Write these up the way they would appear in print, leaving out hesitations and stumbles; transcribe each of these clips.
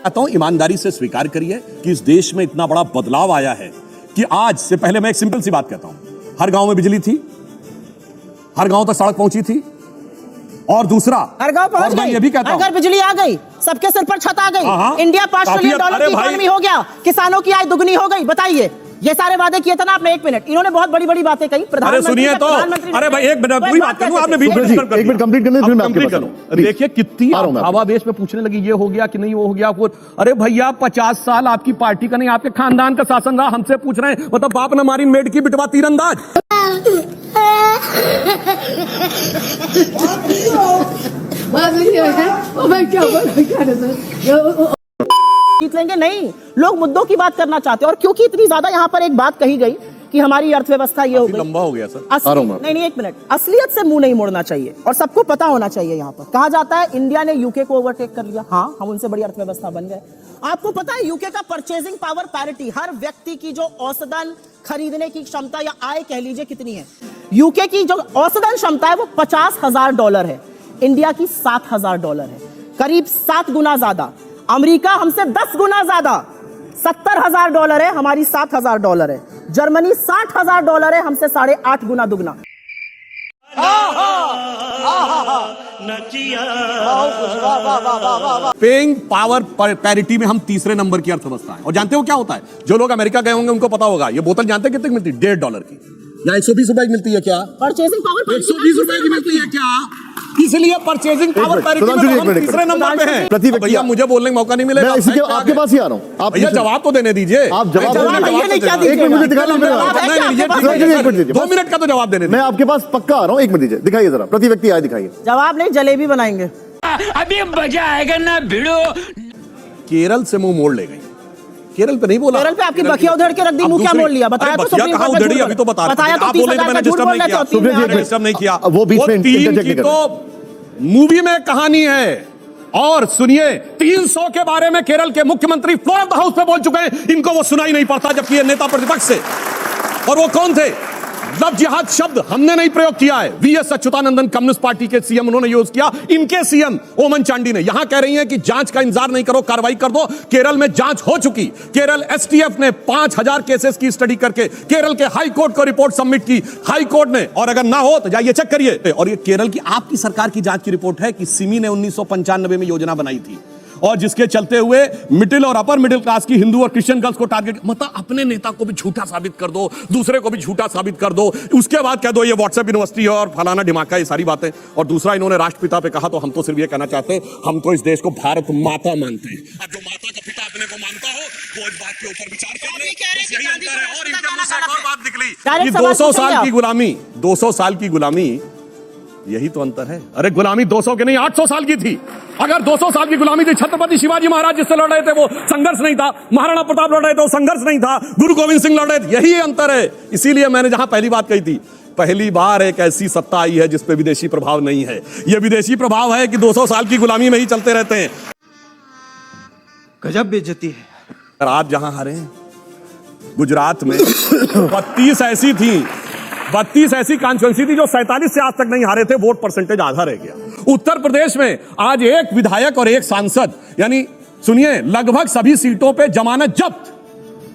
कहता हूं ईमानदारी से स्वीकार करिए कि इस देश में इतना बड़ा बदलाव आया है कि आज से पहले मैं एक सिंपल सी बात कहता हूं, हर गांव में बिजली थी, हर गांव तक सड़क पहुंची थी, और दूसरा हर गांव पहुंच गई, ये भी कहता हूं, अगर बिजली आ गई, सबके सिर पर छत आ गई, इंडिया $5 ट्रिलियन की इकोनॉमी हो गया, किसानों की आय दुगनी हो गई। बताइए, ये सारे वादे किए थे ना आपने। एक मिनट, इन्होंने बहुत बड़ी बड़ी बातें कही। अरे सुनिए तो, अरे भाई एक मिनट पूरी बात करूं, आपने बीच में एक मिनट कंप्लीट करने फिर मैं आपके पास आऊं। देखिए कितनी हवा बेस पे पूछने लगी, ये हो गया कि नहीं वो हो गया। अरे भैया 50 साल आपकी पार्टी का नहीं, आपके खानदान का शासन रहा, हमसे पूछ रहे हैं मतलब बाप ने मारी मेड की बिटवा तीरंदाज। जीत लेंगे नहीं, लोग मुद्दों की बात करना चाहते हैं। और क्योंकि इतनी ज्यादा यहाँ पर एक बात कही गई कि हमारी अर्थव्यवस्था ये हो गई, लंबा हो गया सर। नहीं एक मिनट, असलियत से मुंह नहीं मोड़ना चाहिए और सबको पता होना चाहिए। यहाँ पर कहा जाता है इंडिया ने यूके को ओवरटेक कर लिया। हाँ, हम उनसे बड़ी अर्थव्यवस्था बन गए। आपको पता है यूके का परचेजिंग पावर पैरिटी, हर व्यक्ति की जो औसतन खरीदने की क्षमता या आय कह लीजिए कितनी है, यूके की जो औसतन क्षमता है वो $50,000 है, इंडिया की $7,000 है, करीब 7 गुना ज्यादा। अमेरिका हमसे 10 गुना ज्यादा, $70,000 है, हमारी $7,000 है। जर्मनी $60,000 है, हमसे 8.5 गुना दुगना। पेइंग पावर पैरिटी में हम तीसरे नंबर की अर्थव्यवस्था है। और जानते हो क्या होता है, जो लोग अमेरिका गए होंगे उनको पता होगा, ये बोतल जानते हैं कितने की मिलती है? $1.5 की या 120 रुपए की मिलती है क्या? परचेजिंग पावर 120 रुपए की मिलती है क्या? इसलिए परचेजिंग पावर पैरिटी में हम तीसरे नंबर पे हैं। भैया मुझे बोलने का मौका नहीं मिलेगा, आपके पास ही आ रहा हूँ। आप भैया जवाब तो देने दीजिए। आप जवाब 2 मिनट का तो जवाब देने दीजिए। मैं आपके पास पक्का आ रहा हूँ। 1 मिनट दीजिए, दिखाइए जरा, प्रति व्यक्ति आय दिखाइए। जवाब नहीं, जलेबी बनाएंगे। अभी मजा आएगा ना भिड़ो। केरल से मुंह मोड़ ले गई। केरल पे नहीं बोला, केरल पे आपकी बखिया उधेड़ के रख दी, मुंह क्या मोड़ लिया? बताया तो सुप्रीम कोर्ट उधेड़ी, अभी तो बता रहे हैं। आप बोले तो मैंने डिस्टर्ब नहीं किया। वो बीच में इंटरजेक्ट नहीं कर रहा। तो मूवी में कहानी है। और सुनिए, 300 के बारे में केरल के मुख्यमंत्री फ्लोर ऑफ द हाउस पे बोल चुके हैं, इनको वो सुनाई नहीं पड़ता, जबकि ये नेता प्रतिपक्ष से। और वो कौन थे? लव जिहाद शब्द हमने नहीं प्रयोग किया है, वीएस अच्युतानंदन कम्युनिस्ट पार्टी के सीएम उन्होंने यूज किया, इनके सीएम ओमन चांडी ने। यहां कह रही हैं कि जांच का इंतजार नहीं करो, कार्रवाई कर दो। केरल में जांच हो चुकी। केरल एसटीएफ ने 5000 केसेस की स्टडी करके केरल के हाई कोर्ट को रिपोर्ट सबमिट की, हाई कोर्ट ने। और अगर ना हो तो जाइए चेक करिए। और ये केरल की आपकी सरकार की जांच की रिपोर्ट है कि सिमी ने 1995 में योजना बनाई थी, और जिसके चलते हुए मिडिल और अपर मिडिल क्लास की हिंदू और क्रिश्चियन गर्ल्स को टारगेट, मतलब अपने नेता को भी झूठा साबित कर दो, दूसरे को भी झूठा साबित कर दो, उसके बाद कह दो ये व्हाट्सएप यूनिवर्सिटी है और फलाना ढिमाका, ये सारी बातें। और दूसरा, इन्होंने राष्ट्रपिता पे कहा, तो हम तो सिर्फ ये कहना चाहते हैं, हम तो इस देश को भारत माता मानते हैं। अब जो माता का पिता अपने को मानता हो वो इस बात के ऊपर विचार कर ले। यही अंतर है। और इनके मुंह से एक और बात निकली, 200 साल की गुलामी, 200 साल की गुलामी, यही तो अंतर है। अरे गुलामी 200 की नहीं, 800 साल की थी। अगर 200 साल की गुलामी थी, छत्रपति शिवाजी महाराज जिससे लड़ रहे थे वो संघर्ष नहीं था, महाराणा प्रताप लड़ रहे थे वो संघर्ष नहीं था, गुरु गोविंद सिंह लड़ रहे थे, यही अंतर है। इसीलिए मैंने जहां पहली बात कही थी, पहली बार एक ऐसी सत्ता आई है जिसपे विदेशी प्रभाव नहीं है। यह विदेशी प्रभाव है कि 200 साल की गुलामी में ही चलते रहते हैं। गजब बेइज्जती है। आप जहां हारे हैं, गुजरात में 32 ऐसी थी, 32 ऐसी कॉन्स्टिट्यूएंसी थी जो 47 से आज तक नहीं हारे थे, वोट परसेंटेज आधा रह गया। उत्तर प्रदेश में आज एक विधायक और एक सांसद, यानी सुनिए, लगभग सभी सीटों पे जमानत जब्त।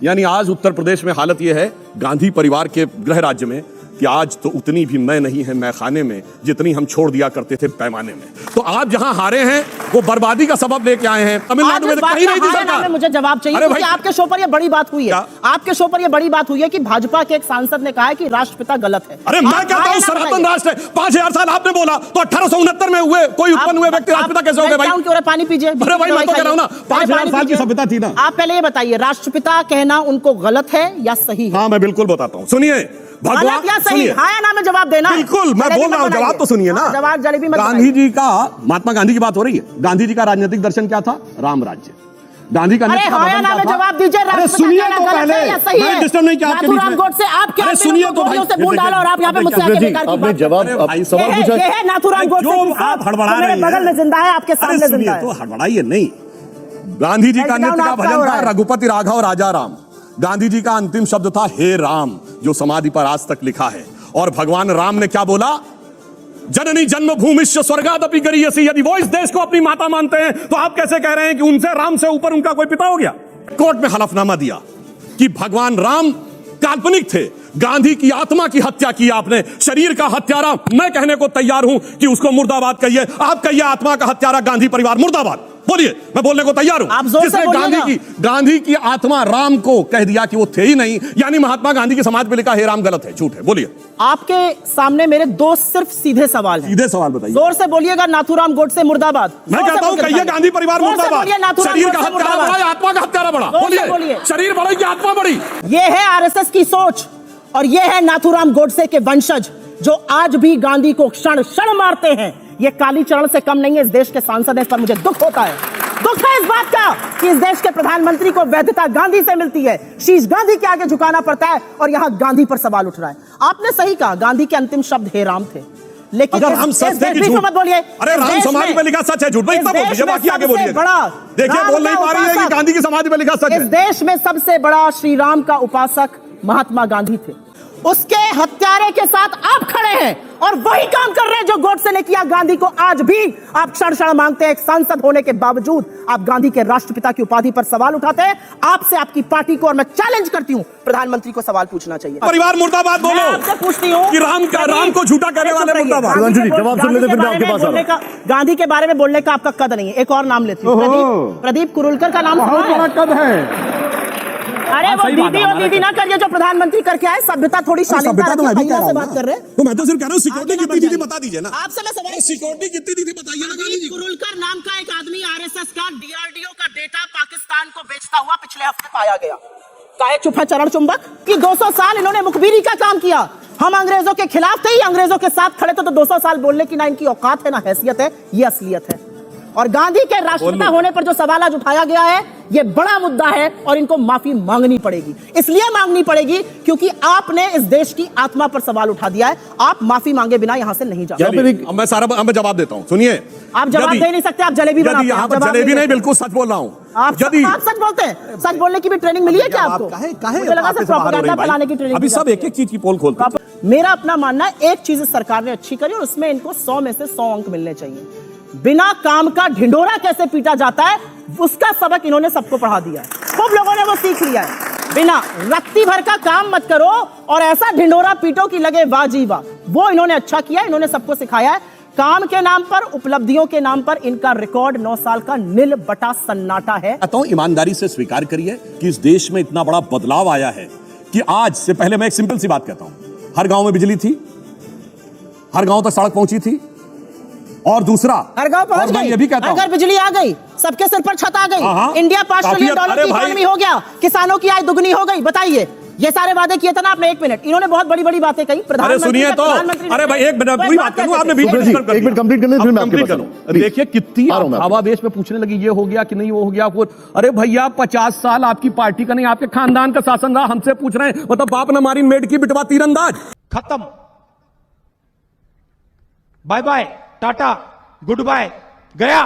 यानी आज उत्तर प्रदेश में हालत यह है, गांधी परिवार के गृह राज्य में, कि आज तो उतनी भी मैं नहीं है मैखाने में जितनी हम छोड़ दिया करते थे पैमाने में। तो आप जहां हारे हैं वो बर्बादी का सबब लेके आए हैं। तमिलनाडु में कहीं नहीं थी सरकार। मुझे जवाब चाहिए, क्योंकि आपके शो पर ये बड़ी बात हुई है। आपके शो पर ये बड़ी बात हुई है कि भाजपा के एक सांसद ने कहा है कि राष्ट्रपिता गलत है। अरे मैं कहता हूं सनातन राष्ट्र है। 5000 साल आपने बोला, तो 1869 में हुए कोई उत्पन्न हुए व्यक्ति राष्ट्रपिता कैसे हो गए भाई? पानी पीजिए। अरे भाई मैं तो कह रहा हूं ना, 5000 साल की सभ्यता थी ना। आप पहले ये बताइए, राष्ट्रपिता कहना उनको गलत है या सही है? हाँ, मैं बिल्कुल बताता हूं। सुनिए, भगवान या सही, हाँ या ना में जवाब देना। बिल्कुल, मैं बोल रहा हूं, जवाब तो सुनिए ना। जवाब जलेबी मत। गांधी जी का, महात्मा गांधी की बात हो रही है, गांधी जी का राजनीतिक दर्शन क्या था? राम राज्य। गांधी का जवाब दीजिए। अरे सुनिए तो पहले, मैं डिस्टर्ब नहीं किया आपके बीच में। अरे सुनिए तो भाई, और आप यहाँ पे मुझसे आके बेकार की बात। जवाब सवाल पूछा, ये है नाथुराम गोडसे, आप हड़बड़ा रहे हैं, बगल में जिंदा है, आपके सामने जिंदा है। तो हड़बड़ाइए नहीं। गांधी जी का नित्य का भजन था रघुपति राघव राजा राम। गांधी जी का अंतिम शब्द था हे राम, जो समाधि पर आज तक लिखा है। और भगवान राम ने क्या बोला? जननी जन्मभूमिश्च स्वर्गादपि गरीयसी, यदि वो इस देश को अपनी माता मानते हैं तो आप कैसे कह रहे हैं कि उनसे, राम से ऊपर उनका कोई पिता हो गया? कोर्ट में हलफनामा दिया कि भगवान राम काल्पनिक थे, गांधी की आत्मा की हत्या की आपने, शरीर का हत्यारा मैं कहने को तैयार हूं कि उसको मुर्दाबाद कहिए, आप कहिए आत्मा का हत्यारा गांधी परिवार मुर्दाबाद, बोलिए, मैं बोलने को तैयार हूं। आप जोर से जिसने गांधी की आत्मा राम को कह दिया कि वो थे ही नहीं, यानी महात्मा गांधी की समाज में लिखा है राम गलत है, झूठ है, बोलिए। आपके सामने मेरे दो सिर्फ सीधे सवाल हैं। सीधे सवाल बताइए। जोर से बोलिएगा नाथूराम गोडसे मुर्दाबाद। मैं कहता हूं कहिए गांधी परिवार मुर्दाबाद। शरीर का हत्यारा बड़ा या आत्मा का हत्यारा बड़ा? बोलिए, शरीर बड़ा कि आत्मा बड़ी? ये है आरएसएस की सोच और ये है नाथूराम गोडसे के वंशज जो आज भी गांधी को क्षण क्षण मारते हैं। ये कालीचरण से कम नहीं है, इस देश के सांसद हैं, इस पर मुझे दुख होता है। दुख है इस बात का कि इस देश के प्रधानमंत्री को वैधता गांधी से मिलती है, शीश गांधी के आगे झुकाना पड़ता है और यहां गांधी पर सवाल उठ रहा है। आपने सही कहा, गांधी के अंतिम शब्द हे राम थे, लेकिन अगर हम सच थे कि झूठ मत बोलिए। अरे राम समाधि में लिखा सच है, झूठ नहीं, इतना बोल दीजिए, बाकी आगे बोलिए। देखिए बोल नहीं पा रही है कि गांधी की समाधि में लिखा सच है। इस देश में सबसे बड़ा श्री राम का उपासक महात्मा गांधी थे, उसके हत्यारे के साथ आप खड़े हैं और वही काम कर रहे हैं जो गोडसे ने किया। गांधी को आज भी आप क्षण क्षण मांगते हैं, एक सांसद होने के बावजूद आप गांधी के राष्ट्रपिता की उपाधि पर सवाल उठाते हैं। आपसे, आपकी पार्टी को, और मैं चैलेंज करती हूं, प्रधानमंत्री को सवाल पूछना चाहिए। परिवार मुर्दाबाद बोलो। आपसे पूछती हूं कि राम को झूठा कहने वाले मुर्दाबाद। जवाब सुन लेते, फिर मैं आपके पास आ रहा हूं। गांधी के बारे में बोलने का आपका कद नहीं है। एक और नाम लेती हूं, प्रदीप कुरुलकर का नाम सुना है? कद है। अरे वो दीदी और दीदी ना करिए जो प्रधानमंत्री करके आए, सभ्यता थोड़ी शालीनता रखिए, महिला से बात कर रहे हैं। तो मैं तो सिर्फ कह रहा हूं सिक्योरिटी कितनी थी बता दीजिए ना। आपसे मैं सवाल, सिक्योरिटी कितनी थी बताइए ना गांधी जी। कुरुलकर नाम का एक आदमी आरएसएस का डीआरडीओ का डेटा पाकिस्तान को बेचता हुआ पिछले हफ्ते पाया गया। काहे चुप है चरण चुंबक कि 200 साल इन्होंने मुखबिरी का काम किया। हम अंग्रेजों के खिलाफ थे, अंग्रेजों के साथ खड़े थे, तो 200 साल बोलने की ना इनकी औकात है ना हैसियत है, ये असलियत है। और गांधी के राष्ट्रपिता होने पर जो सवाल आज उठाया गया है, यह बड़ा मुद्दा है और इनको माफी मांगनी पड़ेगी। इसलिए मांगनी पड़ेगी क्योंकि आपने इस देश की आत्मा पर सवाल उठा दिया है। आप माफी मांगे बिना यहां से नहीं जा सकते। मैं जवाब देता हूं, सुनिए। आप जवाब दे नहीं सकते, आप जलेबी बनाते हैं। यहाँ पर जलेबी नहीं, बिल्कुल सच बोल रहा हूं। आप सच बोलते हैं? सच बोलने की भी ट्रेनिंग मिली है क्या आपको? मुझे लगा सिर्फ प्रोपेगेंडा फैलाने की ट्रेनिंग। अभी सब एक एक चीज की पोल खोलते हैं। मेरा अपना मानना है, एक चीज सरकार ने अच्छी करी और उसमें इनको 100 में से 100 अंक मिलने चाहिए। बिना काम का ढिंडोरा कैसे पीटा जाता है, उसका सबक इन्होंने सबको पढ़ा दिया है। खूब लोगों ने वो सीख लिया है। बिना रत्ती भर का काम मत करो और ऐसा ढिंडोरा पीटो कि लगे वाह जी वाह। वो इन्होंने अच्छा किया, इन्होंने सबको सिखाया है। काम के नाम पर, उपलब्धियों के नाम पर इनका रिकॉर्ड 9 साल का नील बटा सन्नाटा है। कहता हूं ईमानदारी से स्वीकार करिए कि इस देश में इतना बड़ा बदलाव आया है कि आज से पहले मैं एक सिंपल सी बात कहता हूं, हर गांव में बिजली थी, हर गांव तक सड़क पहुंची थी, और दूसरा हर गांव पहुंच गई, ये भी कहता हूं, अगर बिजली आ गई, सबके सिर पर छत आ गई, इंडिया $5 ट्रिलियन की इकोनॉमी हो गया, किसानों की आय दुगनी हो गई। बताइए, ये सारे वादे किए थे ना आपने। 1 मिनट, इन्होंने बहुत बड़ी बड़ी बातें कही। अरे सुनिए तो, अरे भाई 1 मिनट पूरी बात करूं, आपने बीच में 1 मिनट कंप्लीट करने, फिर मैं आपके पास आऊं। देखिए कितनी आवादेश में पूछने लगी, ये हो गया कि नहीं, वो हो गया। अरे भैया 50 साल आपकी पार्टी का नहीं, आपके खानदान का शासन रहा, हमसे पूछ रहे हैं, मतलब बाप ने मारी मेड की बिटवा तीरंदाज। खत्म, bye bye, tata, goodbye, गया।